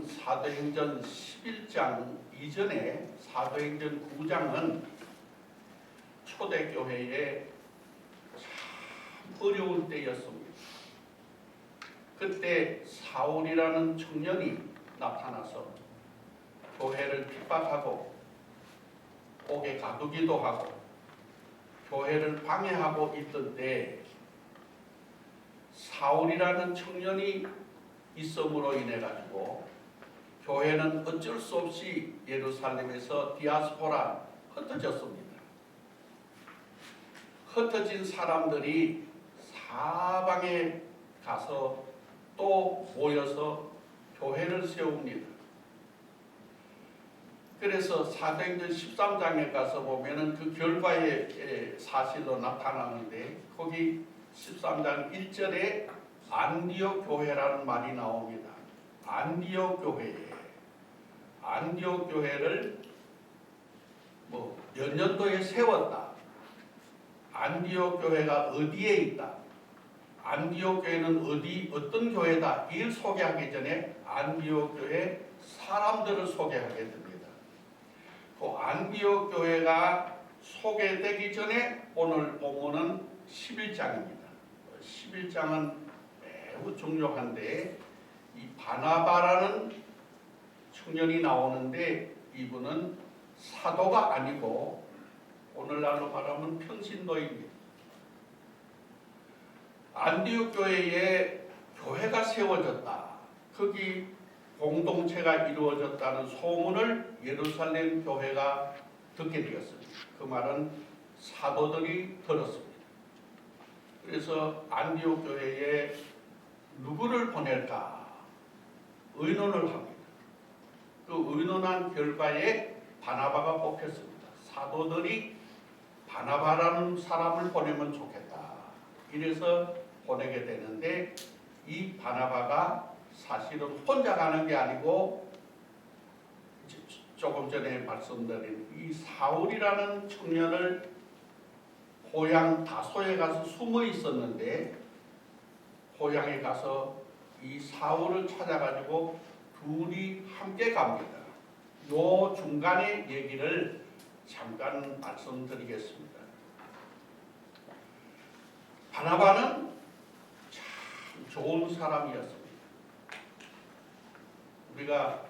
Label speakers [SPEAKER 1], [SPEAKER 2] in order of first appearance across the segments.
[SPEAKER 1] 사도행전 11장 이전에 사도행전 9장은 초대교회에 참 어려운 때였습니다. 그때 사울이라는 청년이 나타나서 교회를 핍박하고 옥에 가두기도 하고 교회를 방해하고 있던 때 사울이라는 청년이 있음으로 인해 가지고 교회는 어쩔 수 없이 예루살렘에서 디아스포라 흩어졌습니다. 흩어진 사람들이 사방에 가서 또 모여서 교회를 세웁니다. 그래서 사도행전 13장에 가서 보면은 그 결과의 사실로 나타나는데 거기 13장 1절에 안디옥 교회라는 말이 나옵니다. 안디옥 교회를 몇 년도에 세웠다. 안디옥 교회가 어디에 있다. 안디옥 교회는 어떤 교회다. 이를 소개하기 전에 안디옥 교회 사람들을 소개하게 됩니다. 그 안디옥 교회가 소개되기 전에 오늘 본문은 11장입니다. 11장은 매우 중요한데 이 바나바라는 청년이 나오는데 이분은 사도가 아니고 오늘날로 말하면 평신도입니다. 안디옥 교회에 교회가 세워졌다. 거기 공동체가 이루어졌다는 소문을 예루살렘 교회가 듣게 되었습니다. 그 말은 사도들이 들었습니다. 그래서 안디옥 교회에 누구를 보낼까 의논을 합니다. 그 의논한 결과에 바나바가 뽑혔습니다. 사도들이 바나바라는 사람을 보내면 좋겠다. 이래서 보내게 되는데 이 바나바가 사실은 혼자 가는 게 아니고 조금 전에 말씀드린 이 사울이라는 청년을 고향 다소에 가서 숨어 있었는데 고향에 가서 이 사울을 찾아가지고 둘이 함께 갑니다. 요 중간의 얘기를 잠깐 말씀드리겠습니다. 바나바는 참 좋은 사람이었습니다. 우리가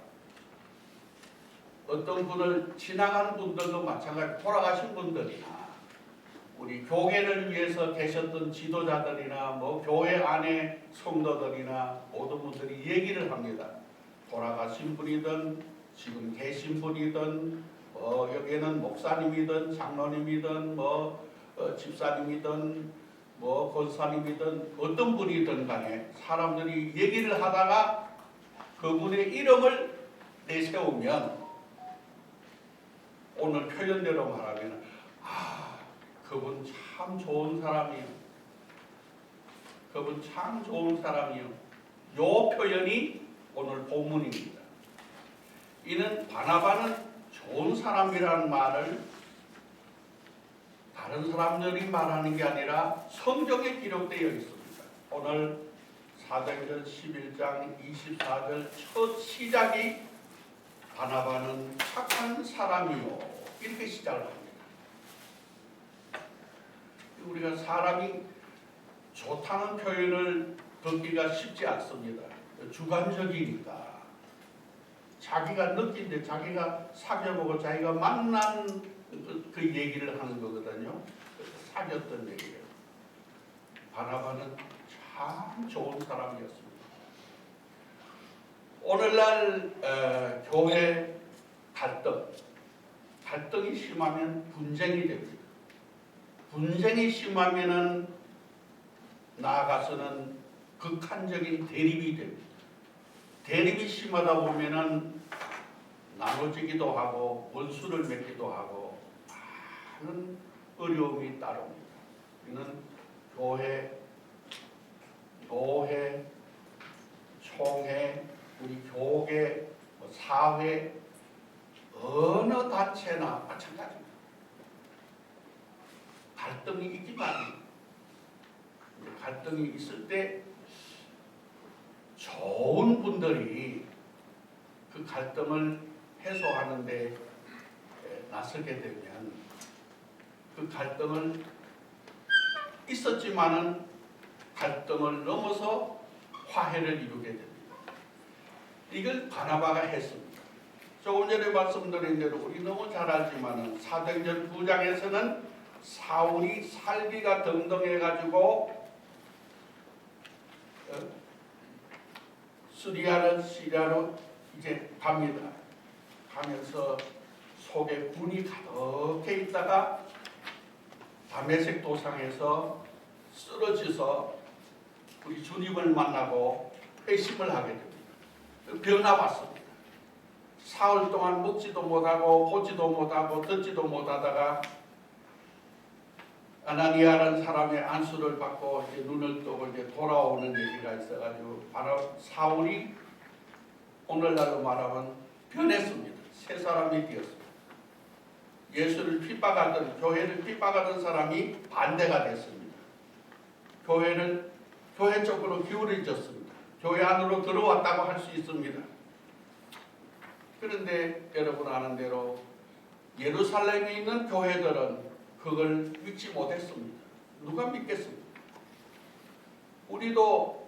[SPEAKER 1] 어떤 분을 지나간 분들도 마찬가지 돌아가신 분들이나 우리 교회를 위해서 계셨던 지도자들이나 교회 안에 성도들이나 모든 분들이 얘기를 합니다. 돌아가신 분이든 지금 계신 분이든 여기에는 목사님이든 장로님이든 집사님이든 권사님이든 어떤 분이든 간에 사람들이 얘기를 하다가 그분의 이름을 내세우면 오늘 표현대로 말하면 그분 참 좋은 사람이요. 그분 참 좋은 사람이요. 요 표현이 오늘 본문입니다. 이는 바나바는 좋은 사람이라는 말을 다른 사람들이 말하는 게 아니라 성경에 기록되어 있습니다. 오늘 사도행전 11장 24절 첫 시작이 바나바는 착한 사람이요 이렇게 시작을 합니다. 우리가 사람이 좋다는 표현을 듣기가 쉽지 않습니다. 주관적이니까 자기가 느낀데 자기가 사귀어보고 자기가 만난 그 얘기를 하는 거거든요. 사귀었던 얘기예요. 바나바는 참 좋은 사람이었습니다. 오늘날 교회 갈등이 심하면 분쟁이 됩니다. 분쟁이 심하면은 나아가서는 극한적인 대립이 됩니다. 대립이 심하다 보면은 나눠지기도 하고 원수를 맺기도 하고 많은 어려움이 따릅니다. 이는 교회, 노회, 총회, 우리 교계, 사회 어느 단체나 마찬가지입니다. 갈등이 있지만 갈등이 있을 때 좋은 분들이 그 갈등을 해소하는 데 나서게 되면 그 갈등을 있었지만은 갈등을 넘어서 화해를 이루게 됩니다. 이걸 바나바가 했습니다. 조금 전에 말씀드린 대로 우리 너무 잘 알지만은 사도행전 9장에서는 사울이 살기가 등등해가지고 시리아로 이제 갑니다. 가면서 속에 군이 가득해 있다가 다메섹 도상에서 쓰러져서 우리 주님을 만나고 회심을 하게 됩니다. 변화받습니다. 사흘 동안 먹지도 못하고 보지도 못하고 듣지도 못하다가 아나니아라는 사람의 안수를 받고 이제 눈을 뜨고 이제 돌아오는 얘기가 있어가지고 바로 사울이 오늘날로 말하면 변했습니다. 새 사람이 되었습니다. 예수를 핍박하던 교회를 핍박하던 사람이 반대가 됐습니다. 교회 쪽으로 기울어졌습니다. 교회 안으로 들어왔다고 할 수 있습니다. 그런데 여러분 아는 대로 예루살렘에 있는 교회들은 그걸 믿지 못했습니다. 누가 믿겠습니까? 우리도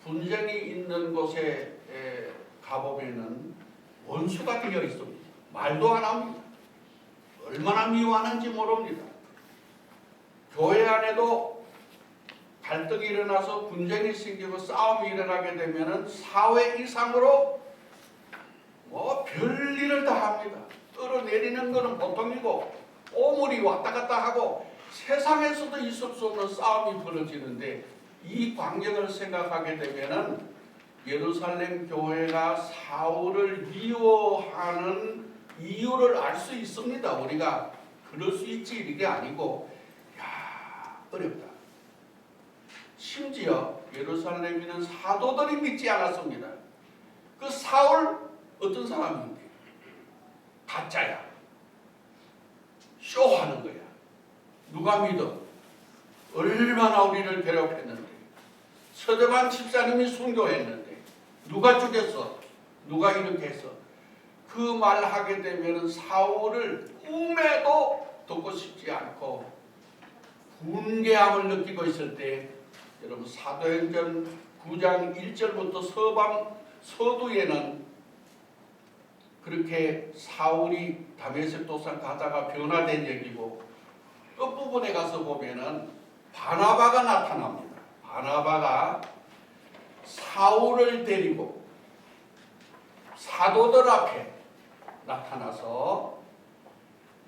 [SPEAKER 1] 분쟁이 있는 곳에 가보면은 원수가 되어 있습니다. 말도 안 합니다. 얼마나 미워하는지 모릅니다. 교회 안에도 갈등이 일어나서 분쟁이 생기고 싸움이 일어나게 되면은 사회 이상으로 별일을 다 합니다. 떨어내리는 것은 보통이고 오물이 왔다 갔다 하고 세상에서도 있을 수 없는 싸움이 벌어지는데 이 광경을 생각하게 되면은 예루살렘 교회가 사울을 미워하는 이유를 알 수 있습니다. 우리가 그럴 수 있지 이게 아니고 어렵다. 심지어 예루살렘에는 사도들이 믿지 않았습니다. 그 사울 어떤 사람인데 가짜야. 쇼하는 거야. 누가 믿어? 얼마나 우리를 괴롭혔는데 서대반 집사님이 순교했는데 누가 죽였어? 누가 이렇게 했어? 그 말하게 되면 사울을 꿈에도 듣고 싶지 않고 분개함을 느끼고 있을 때 여러분 사도행전 9장 1절부터 서두에는 그렇게 사울이 다메섹 도상 가다가 변화된 얘기고 끝부분에 가서 보면은 바나바가 나타납니다. 바나바가 사울을 데리고 사도들 앞에 나타나서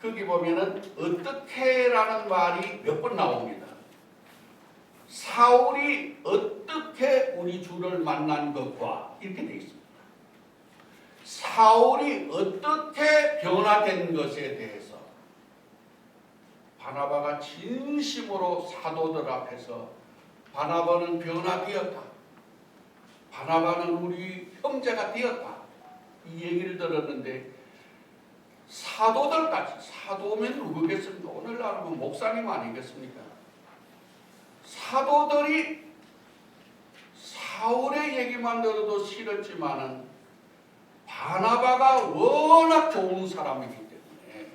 [SPEAKER 1] 거기 보면은 어떻게라는 말이 몇 번 나옵니다. 사울이 어떻게 우리 주를 만난 것과 이렇게 되어 있습니다. 사울이 어떻게 변화된 것에 대해서 바나바가 진심으로 사도들 앞에서 바나바는 변화되었다. 바나바는 우리 형제가 되었다. 이 얘기를 들었는데 사도들까지 사도면 누구겠습니까? 오늘날은 목사님 아니겠습니까? 사도들이 사울의 얘기만 들어도 싫었지만은 바나바가 워낙 좋은 사람이기 때문에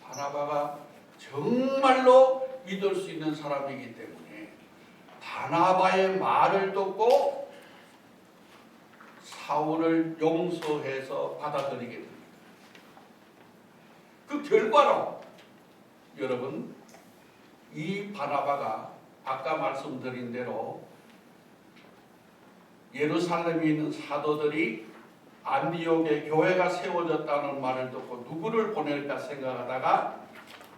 [SPEAKER 1] 바나바가 정말로 믿을 수 있는 사람이기 때문에 바나바의 말을 듣고 사울을 용서해서 받아들이게 됩니다. 그 결과로 여러분 이 바나바가 아까 말씀드린 대로 예루살렘에 있는 사도들이 안디옥에 교회가 세워졌다는 말을 듣고 누구를 보낼까 생각하다가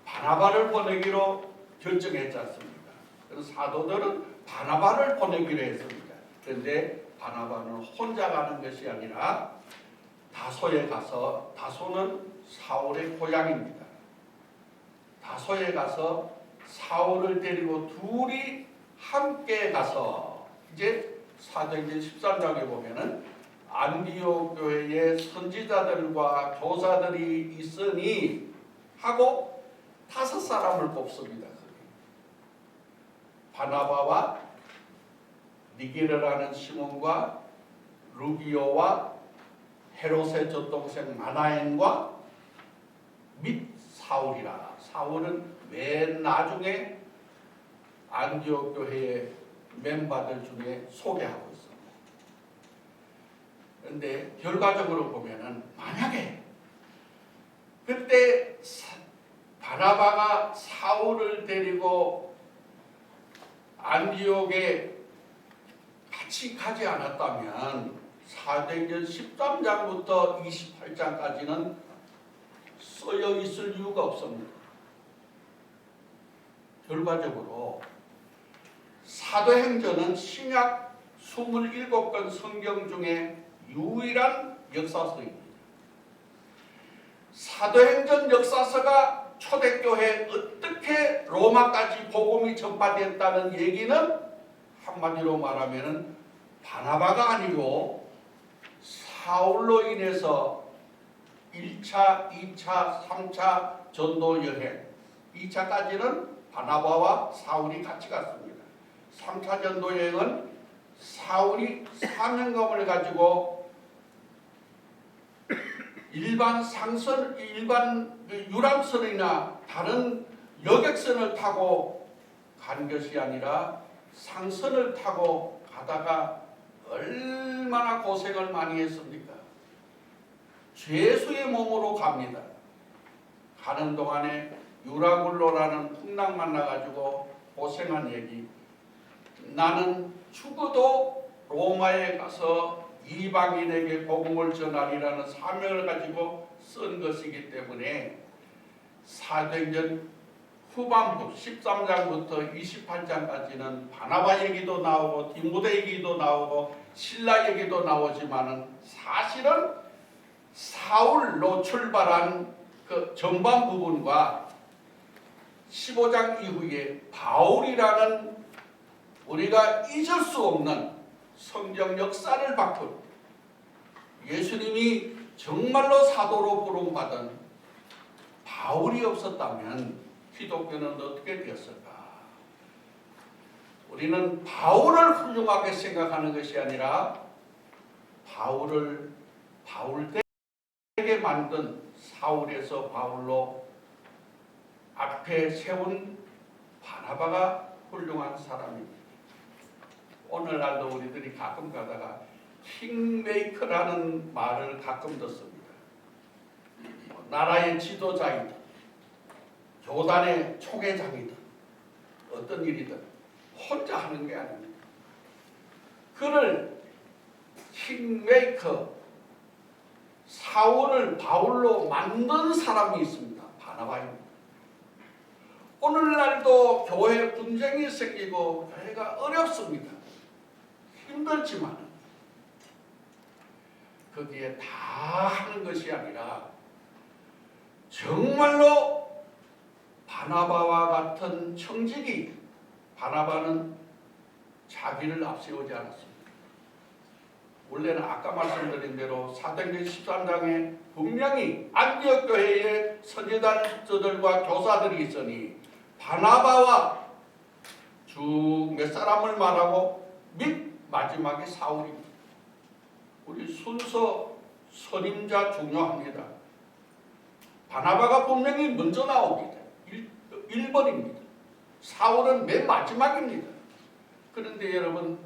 [SPEAKER 1] 바나바를 보내기로 결정했지 않습니까? 그래서 사도들은 바나바를 보내기로 했습니다. 그런데 바나바는 혼자 가는 것이 아니라 다소에 가서, 다소는 사울의 고향입니다. 다소에 가서 사울을 데리고 둘이 함께 가서 이제 사도행전 13장에 보면은 안디옥 교회에 선지자들과 교사들이 있으니 하고 5사람을 뽑습니다. 바나바와 니게르라는 시몬과 루기오와 헤롯의 젖동생 마나엔과 및 사울이라. 사울은 맨 나중에 안디옥 교회의 멤버들 중에 소개하고 있습니다. 그런데 결과적으로 보면은 만약에 그때 바나바가 사울을 데리고 안디옥에 같이 가지 않았다면 사도행전 13장부터 28장까지는 쓰여 있을 이유가 없습니다. 결과적으로 사도행전은 신약 27권 성경 중에 유일한 역사서입니다. 사도행전 역사서가 초대교회에 어떻게 로마까지 복음이 전파됐다는 얘기는 한마디로 말하면 바나바가 아니고 사울로 인해서 1차, 2차, 3차 전도 여행 2차까지는 바나바와 사울이 같이 갔습니다. 3차 전도 여행은 사울이 사명감을 가지고 일반 상선, 일반 유람선이나 다른 여객선을 타고 간 것이 아니라 상선을 타고 가다가 얼마나 고생을 많이 했습니까? 죄수의 몸으로 갑니다. 가는 동안에 유라굴로라는 풍랑 만나가지고 고생한 얘기. 나는 죽어도 로마에 가서 이방인에게 복음을 전하리라는 사명을 가지고 쓴 것이기 때문에 사도행전 후반부 13장부터 28장까지는 바나바 얘기도 나오고 디모데 얘기도 나오고 실라 얘기도 나오지만은 사실은 사울로 출발한 그 전반 부분과 15장 이후에 바울이라는 우리가 잊을 수 없는 성경 역사를 바꾼 예수님이 정말로 사도로 부름받은 바울이 없었다면 기독교는 어떻게 되었을까? 우리는 바울을 훌륭하게 생각하는 것이 아니라 바울을 바울되게 만든 사울에서 바울로 앞에 세운 바나바가 훌륭한 사람입니다. 오늘날도 우리들이 가끔 가다가 킹메이커라는 말을 가끔 듣습니다. 나라의 지도자이든 교단의 총회장이든 어떤 일이든 혼자 하는 게 아닙니다. 그를 킹메이커 사울을 바울로 만든 사람이 있습니다. 바나바입니다. 오늘날도 교회 분쟁이 생기고 교회가 어렵습니다. 힘들지만 거기에 다 하는 것이 아니라 정말로 바나바와 같은 청직이 바나바는 자기를 앞세우지 않았습니다. 원래는 아까 말씀드린 대로 사도행전 13장에 분명히 안디옥 교회에 선지자들과 교사들이 있으니 바나바와 쭉 몇 사람을 말하고 및 마지막에 사울입니다. 우리 순서 선임자 중요합니다. 바나바가 분명히 먼저 나옵니다. 1번입니다. 사울은 맨 마지막입니다. 그런데 여러분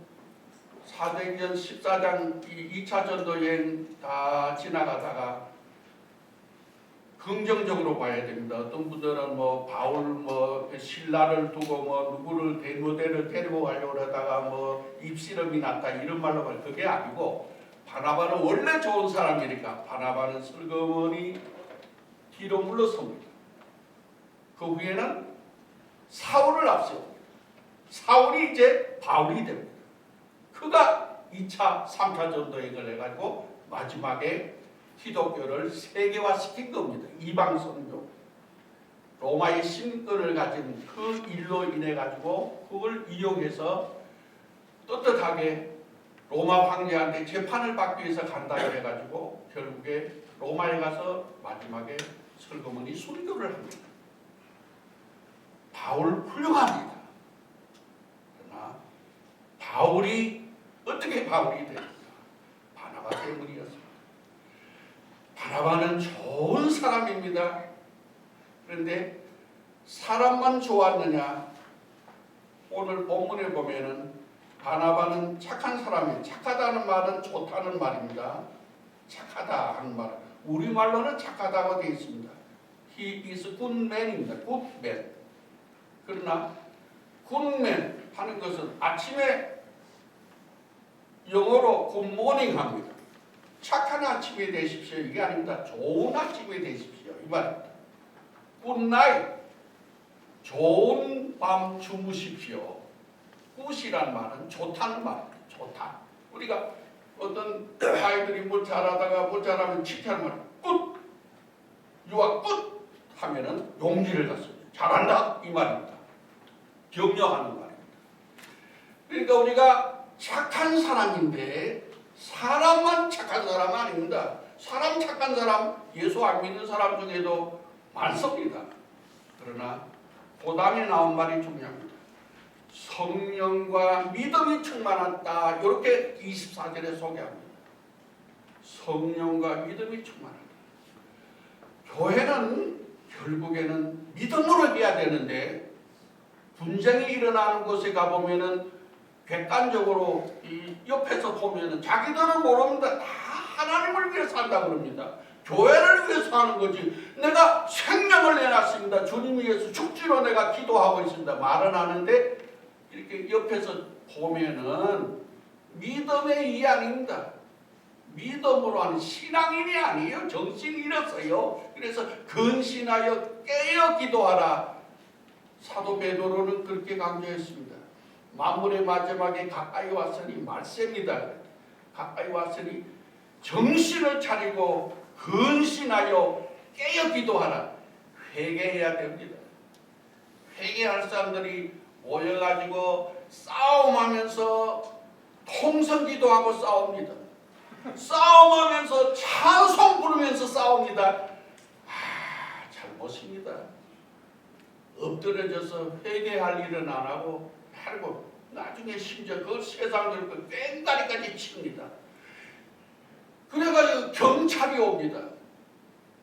[SPEAKER 1] 사도행전 14장 2차 전도 여행 다 지나가다가 긍정적으로 봐야 됩니다. 어떤 분들은 뭐 바울 뭐 신라를 두고 뭐 누구를 대모대를 데리고 가려고 하다가 뭐 입씨름이 났다 이런 말로 말 그게 아니고 바나바는 원래 좋은 사람이니까 바나바는 슬그머니 뒤로 물러섭니다. 그 후에는 사울을 앞세웁니다. 사울이 이제 바울이 됩니다. 그가 2차, 3차 전도행을 해가지고 마지막에 기독교를 세계화시킨 겁니다. 이방 선교. 로마의 신권을 가진 그 일로 인해 가지고 그걸 이용해서 떳떳하게 로마 황제한테 재판을 받기 위해서 간다 해가지고 결국에 로마에 가서 마지막에 슬그머니 순교를 합니다. 바울 훌륭합니다. 그러나 바울이 어떻게 바울이 됩니까? 바나바 때문이었습니다. 바나바는 좋은 사람입니다. 그런데 사람만 좋았느냐? 오늘 본문에 보면은 바나바는 착한 사람이, 착하다는 말은 좋다는 말입니다. 착하다 하는 말, 우리말로는 착하다고 되어 있습니다. He is good man입니다. good man. 그러나 good man 하는 것은 아침에 영어로 good morning 합니다. 착한 아침이 되십시오. 이게 아닙니다. 좋은 아침이 되십시오. 이 말입니다. good night. 좋은 밤 주무십시오. 굿이란 말은 좋다는 말입니다. 좋다. 우리가 어떤 아이들이 뭘 잘하다가 뭘 잘하면 칭찬하는 말, 굿! You are good! 하면은 용기를 갖습니다. 잘한다! 이 말입니다. 격려하는 말입니다. 그러니까 우리가 착한 사람인데 사람만 착한 사람은 아닙니다. 사람 착한 사람, 예수 안 믿는 사람 중에도 많습니다. 그러나 그 다음에 나온 말이 중요합니다. 성령과 믿음이 충만하다. 이렇게 24절에 소개합니다. 성령과 믿음이 충만하다. 교회는 결국에는 믿음으로 해야 되는데 분쟁이 일어나는 곳에 가보면은 객관적으로 이 옆에서 보면은 자기들은 모릅니다. 다 하나님을 위해서 한다 그럽니다. 교회를 위해서 하는 거지. 내가 생명을 내놨습니다. 주님 위해서 죽지로 내가 기도하고 있습니다. 말은 하는데 이렇게 옆에서 보면은 믿음의 이야기입니다. 믿음으로 하는 신앙인이 아니에요. 정신이 잃었어요. 그래서 근신하여 깨어 기도하라. 사도 베드로는 그렇게 강조했습니다. 만물의 마지막에 가까이 왔으니 말세입니다. 가까이 왔으니 정신을 차리고 근신하여 깨어 기도하라. 회개해야 됩니다. 회개할 사람들이 모여가지고 싸움하면서 통성기도하고 싸웁니다. 싸움하면서 찬송 부르면서 싸웁니다. 잘못입니다. 엎드려져서 회개할 일은 안 하고 나중에 심지어 그 세상을 그 꽹가리까지 칩니다. 그래가지고 경찰이 옵니다.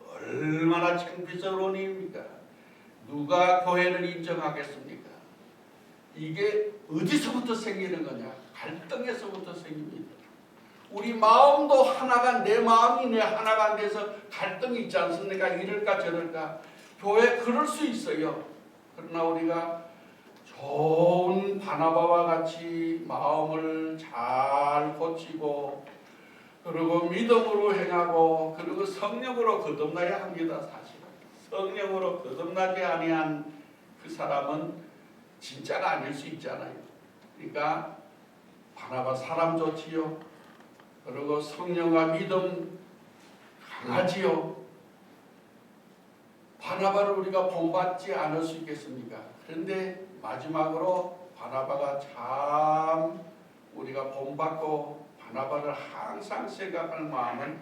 [SPEAKER 1] 얼마나 창피스러운 일입니까? 누가 교회를 인정하겠습니까? 이게 어디서부터 생기는 거냐? 갈등에서부터 생깁니다. 우리 마음도 하나가, 내 마음이 내 하나가 안 돼서 갈등이 있지 않습니까? 이럴까 저럴까. 교회 그럴 수 있어요. 그러나 우리가 좋은 바나바와 같이 마음을 잘 고치고 그리고 믿음으로 행하고 그리고 성령으로 거듭나야 합니다. 사실은 성령으로 거듭나지 아니한 그 사람은 진짜가 아닐 수 있잖아요. 그러니까 바나바 사람 좋지요. 그리고 성령과 믿음 강하지요. 바나바를 우리가 본받지 않을 수 있겠습니까? 그런데 마지막으로 바나바가 참 우리가 본받고 바나바를 항상 생각하는 마음은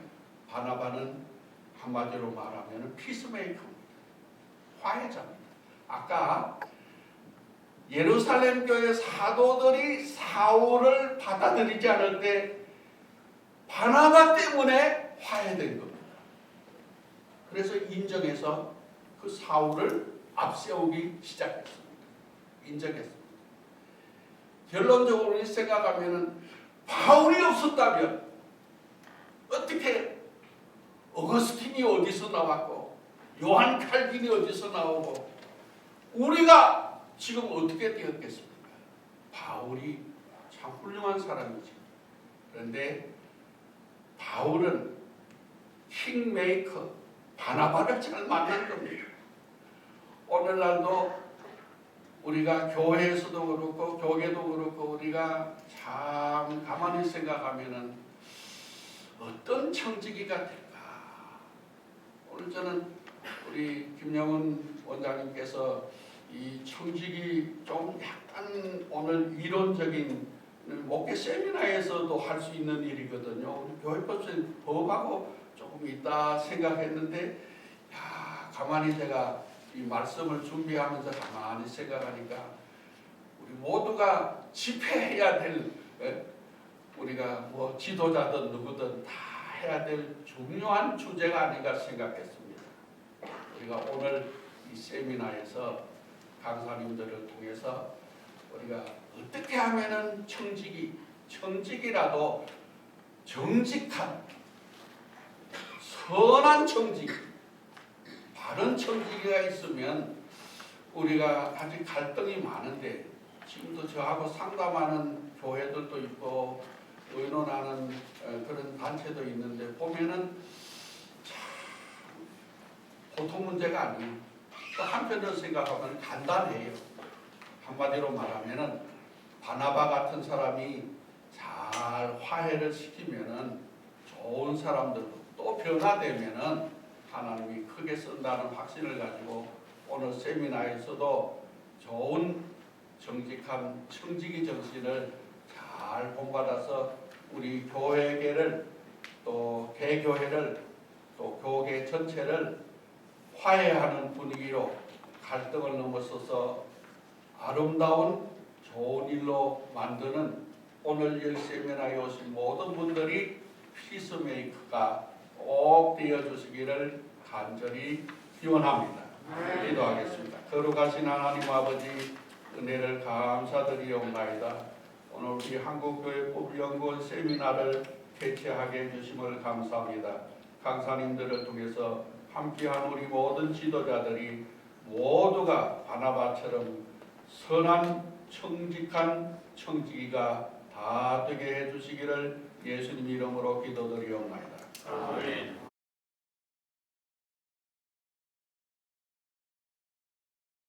[SPEAKER 1] 바나바는 한마디로 말하면 피스메이커입니다. 화해자입니다. 아까 예루살렘 교회 사도들이 사울을 받아들이지 않을 때 바나바 때문에 화해된 겁니다. 그래서 인정해서 그 사울을 앞세우기 시작했습니다. 인정했습니다. 결론적으로 생각하면은 바울이 없었다면 어떻게 어거스틴이 어디서 나왔고 요한 칼빈이 어디서 나오고 우리가 지금 어떻게 되었겠습니까? 바울이 참 훌륭한 사람이지. 그런데 바울은 킹메이커 바나바를 잘 만난 겁니다. 오늘날도 우리가 교회에서도 그렇고 교계도 그렇고 우리가 참 가만히 생각하면은 어떤 청지기가 될까? 오늘 저는 우리 김영은 원장님께서 이 청지기 좀 약간 오늘 이론적인 목회 세미나에서도 할 수 있는 일이거든요. 우리 교회법인 법하고 조금 있다 생각했는데 가만히 제가 이 말씀을 준비하면서 가만히 생각하니까 우리 모두가 집회해야 될 우리가 뭐 지도자든 누구든 다 해야 될 중요한 주제가 아닌가 생각했습니다. 우리가 오늘 이 세미나에서 강사님들을 통해서 우리가 어떻게 하면은 청직이라도 정직한 선한 청직, 바른 청지기가 있으면 우리가 아직 갈등이 많은데 지금도 저하고 상담하는 교회들도 있고 의논하는 그런 단체도 있는데 보면은 참 보통 문제가 아니에요. 또 한편으로 생각하면 간단해요. 한마디로 말하면은 바나바 같은 사람이 잘 화해를 시키면은 좋은 사람들도 또 변화되면은 하나님이 크게 쓴다는 확신을 가지고 오늘 세미나에서도 좋은 정직한 청지기 정신을 잘 본받아서 우리 교회계를 또 개교회를 또 교계 전체를 화해하는 분위기로 갈등을 넘어서서 아름다운 좋은 일로 만드는 오늘 열 세미나에 오신 모든 분들이 피스메이커가 꼭 되어주시기를 간절히 기원합니다. 기도하겠습니다. 거룩하신 하나님 아버지 은혜를 감사드리옵나이다. 오늘 우리 한국교회법연구원 세미나를 개최하게 해주심을 감사합니다. 강사님들을 통해서 함께한 우리 모든 지도자들이 모두가 바나바처럼 선한 청직한 청지기가 다 되게 해주시기를 예수님 이름으로 기도드리옵나이다.
[SPEAKER 2] 아멘.